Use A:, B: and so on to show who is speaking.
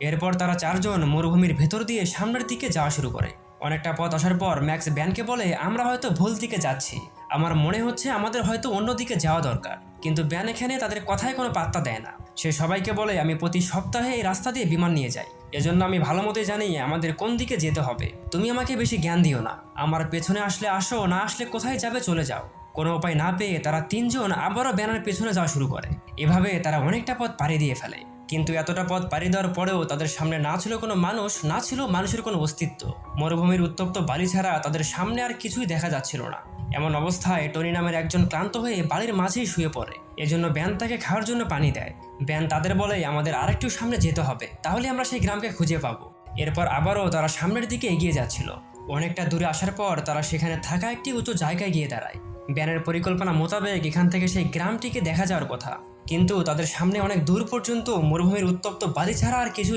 A: এরপর তারা চারজন মরুভূমির ভেতর দিয়ে সামনের দিকে যাওয়া শুরু করে। অনেকটা পথ আসার পর ম্যাক্স ব্যানকে বলে, আমরা হয়তো ভুল দিকে যাচ্ছি, আমার মনে হচ্ছে আমাদের হয়তো অন্য দিকে যাওয়া দরকার। কিন্তু ব্যান এখানে তাদের কথায় কোনো পাত্তা দেয় না। সে সবাইকে বলে, আমি প্রতি সপ্তাহে এই রাস্তা দিয়ে বিমান নিয়ে যাই, এজন্য আমি ভালো মতোই জানি আমাদের কোন দিকে যেতে হবে। তুমি আমাকে বেশি জ্ঞান দিও না, আমার পেছনে আসলে আসো, না আসলে কোথায় যাবে চলে যাও। কোনো উপায় না পেয়ে তারা তিনজন আবারও ব্যানের পেছনে যাওয়া শুরু করে। এভাবে তারা অনেকটা পথ পাড়ি দিয়ে ফেলে। কিন্তু এতটা পথ পাড়ি দেওয়ার পরেও তাদের সামনে না ছিল কোনো মানুষ, না ছিল মানুষের কোনো অস্তিত্ব। মরুভূমির উত্তপ্ত বালি ছাড়া তাদের সামনে আর কিছুই দেখা যাচ্ছিল না। এমন অবস্থায় টনি নামের একজন ক্লান্ত হয়ে বাড়ির মাঝেই শুয়ে পড়ে। এজন্য ব্যান তাকে খাওয়ার জন্য পানি দেয়। ব্যান তাদের বলে, আমাদের আরেকটু সামনে যেতে হবে, তাহলে আমরা সেই গ্রামকে খুঁজে পাবো। এরপর আবারও তারা সামনের দিকে এগিয়ে যাচ্ছিল। অনেকটা দূরে আসার পর তারা সেখানে থাকা একটি উঁচু জায়গায় গিয়ে দাঁড়ায়। ব্যানের পরিকল্পনা মোতাবেক এখান থেকে সেই গ্রামটিকে দেখা যাওয়ার কথা, কিন্তু তাদের সামনে অনেক দূর পর্যন্ত মরুভূমির উত্তপ্ত বালি ছাড়া আর কিছু